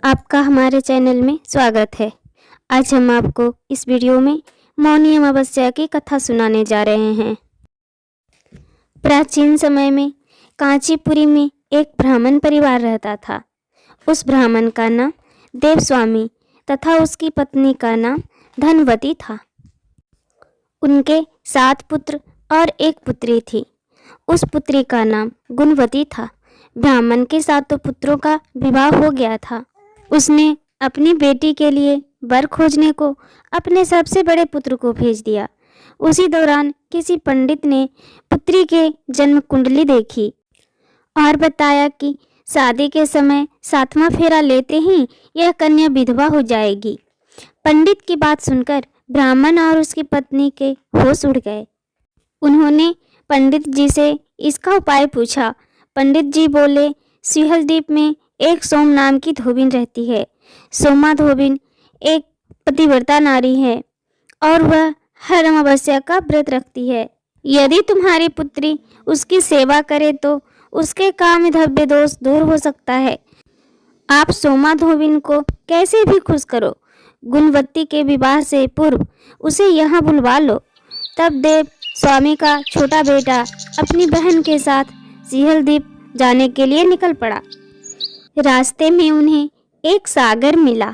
आपका हमारे चैनल में स्वागत है। आज हम आपको इस वीडियो में मौनी अमावस्या की कथा सुनाने जा रहे हैं। प्राचीन समय में कांचीपुरी में एक ब्राह्मण परिवार रहता था। उस ब्राह्मण का नाम देवस्वामी तथा उसकी पत्नी का नाम धनवती था। उनके 7 पुत्र और एक पुत्री थी। उस पुत्री का नाम गुणवती था। ब्राह्मण के 7 पुत्रों का विवाह हो गया था। उसने अपनी बेटी के लिए वर खोजने को अपने सबसे बड़े पुत्र को भेज दिया। उसी दौरान किसी पंडित ने पुत्री के जन्म कुंडली देखी और बताया कि शादी के समय 7वां फेरा लेते ही यह कन्या विधवा हो जाएगी। पंडित की बात सुनकर ब्राह्मण और उसकी पत्नी के होश उड़ गए। उन्होंने पंडित जी से इसका उपाय पूछा। पंडित जी बोले, सिंहल द्वीप में एक सोम नाम की धोबिन रहती है। सोमा धोबिन एक पतिव्रता नारी है और वह हर अमावस्या का व्रत रखती है। यदि तुम्हारी पुत्री उसकी सेवा करे तो उसके काम धब्य दोष दूर हो सकता है। आप सोमा धोबिन को कैसे भी खुश करो। गुणवती के विवाह से पूर्व उसे यहाँ बुलवा लो। तब देव स्वामी का छोटा बेटा अपनी बहन के साथ सिंहल द्वीप जाने के लिए निकल पड़ा। रास्ते में उन्हें एक सागर मिला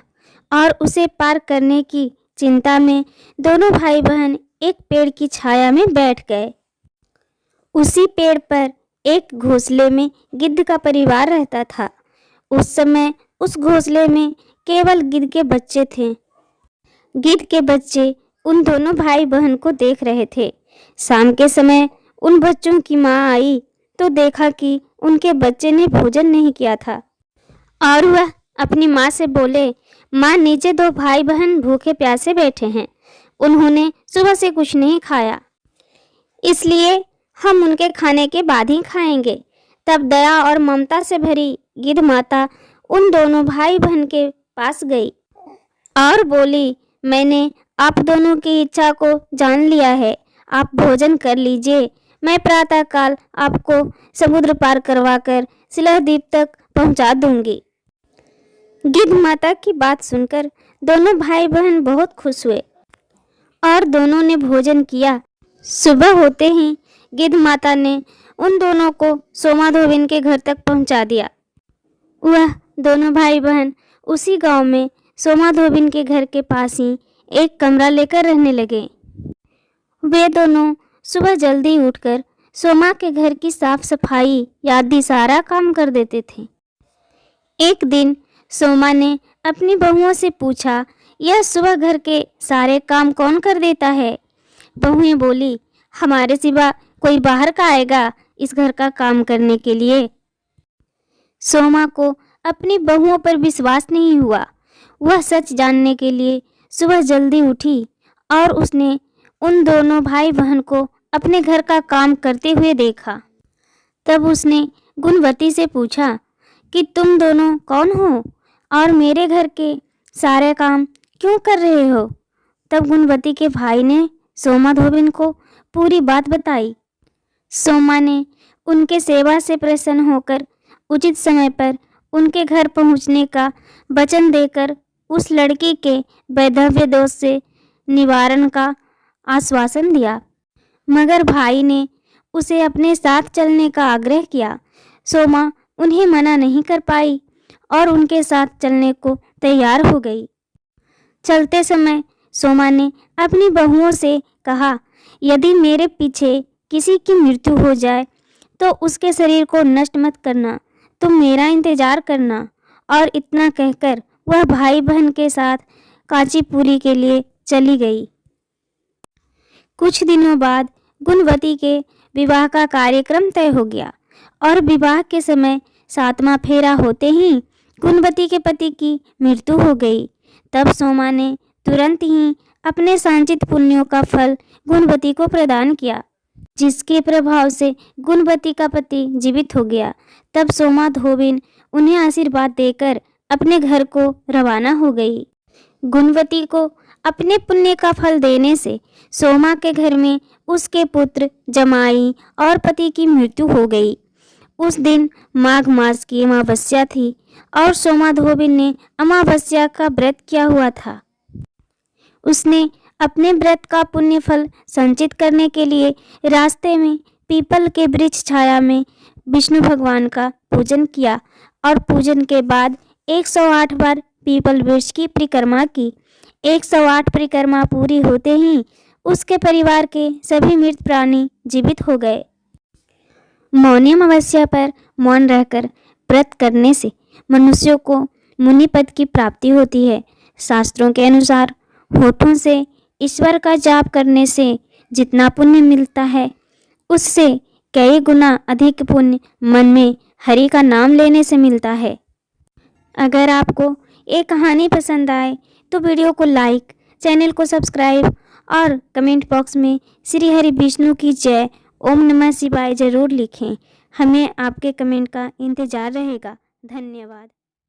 और उसे पार करने की चिंता में दोनों भाई बहन एक पेड़ की छाया में बैठ गए। उसी पेड़ पर एक घोंसले में गिद्ध का परिवार रहता था। उस समय उस घोंसले में केवल गिद्ध के बच्चे थे। गिद्ध के बच्चे उन दोनों भाई बहन को देख रहे थे। शाम के समय उन बच्चों की माँ आई तो देखा कि उनके बच्चे ने भोजन नहीं किया था और वह अपनी माँ से बोले, माँ, नीचे 2 भाई बहन भूखे प्यासे बैठे हैं। उन्होंने सुबह से कुछ नहीं खाया, इसलिए हम उनके खाने के बाद ही खाएंगे। तब दया और ममता से भरी गिद्ध माता उन दोनों भाई बहन के पास गई और बोली, मैंने आप दोनों की इच्छा को जान लिया है। आप भोजन कर लीजिए। मैं प्रातःकाल आपको समुद्र पार करवाकर सिंहल द्वीप तक पहुंचा दूंगी। गिद्ध माता की बात सुनकर दोनों भाई बहन बहुत खुश हुए और दोनों ने भोजन किया। सुबह होते ही गिद्ध माता ने उन दोनों को सोमा धोबिन के घर तक पहुंचा दिया। वह दोनों भाई बहन उसी गांव में सोमा धोबिन के घर के पास ही एक कमरा लेकर रहने लगे। वे दोनों सुबह जल्दी उठकर सोमा के घर की साफ सफाई आदि सारा काम कर देते थे। एक दिन सोमा ने अपनी बहुओं से पूछा, यह सुबह घर के सारे काम कौन कर देता है? बहुएं बोली, हमारे सिवा कोई बाहर का आएगा इस घर का काम करने के लिए? सोमा को अपनी बहुओं पर विश्वास नहीं हुआ। वह सच जानने के लिए सुबह जल्दी उठी और उसने उन दोनों भाई बहन को अपने घर का काम करते हुए देखा। तब उसने गुणवती से पूछा कि तुम दोनों कौन हो और मेरे घर के सारे काम क्यों कर रहे हो? तब गुणवती के भाई ने सोमा धोबिन को पूरी बात बताई। सोमा ने उनके सेवा से प्रसन्न होकर उचित समय पर उनके घर पहुंचने का वचन देकर उस लड़की के वैधव्य दोष से निवारण का आश्वासन दिया। मगर भाई ने उसे अपने साथ चलने का आग्रह किया। सोमा उन्हें मना नहीं कर पाई और उनके साथ चलने को तैयार हो गई। चलते समय सोमा ने अपनी बहुओं से कहा, यदि मेरे पीछे किसी की मृत्यु हो जाए तो उसके शरीर को नष्ट मत करना, तुम मेरा इंतजार करना। और इतना कहकर वह भाई बहन के साथ कांचीपुरी के लिए चली गई। कुछ दिनों बाद गुणवती के विवाह का कार्यक्रम तय हो गया और विवाह के समय 7वां फेरा होते ही गुणवती के पति की मृत्यु हो गई। तब सोमा ने तुरंत ही अपने संचित पुण्यों का फल गुणवती को प्रदान किया, जिसके प्रभाव से गुणवती का पति जीवित हो गया। तब सोमा धोबिन उन्हें आशीर्वाद देकर अपने घर को रवाना हो गई। गुणवती को अपने पुण्य का फल देने से सोमा के घर में उसके पुत्र, जमाई और पति की मृत्यु हो गई। उस दिन माघ मास की अमावस्या थी। और सोमाधोबिन ने अमावस्या का व्रत किया हुआ था। उसने अपने व्रत का पुण्य फल संचित करने के लिए रास्ते में पीपल के वृक्ष छाया में विष्णु भगवान का पूजन किया और पूजन के बाद 108 बार पीपल वृक्ष की परिक्रमा की। 108 परिक्रमा पूरी होते ही उसके परिवार के सभी मृत प्राणी जीवित हो गए। मौनी अमावस्या पर मौन रहकर व्रत करने से मनुष्यों को मुनि पद की प्राप्ति होती है। शास्त्रों के अनुसार होठों से ईश्वर का जाप करने से जितना पुण्य मिलता है उससे कई गुना अधिक पुण्य मन में हरि का नाम लेने से मिलता है। अगर आपको ये कहानी पसंद आए तो वीडियो को लाइक, चैनल को सब्सक्राइब और कमेंट बॉक्स में श्री हरि विष्णु की जय, ओम नमः शिवाय जरूर लिखें। हमें आपके कमेंट का इंतज़ार रहेगा। धन्यवाद।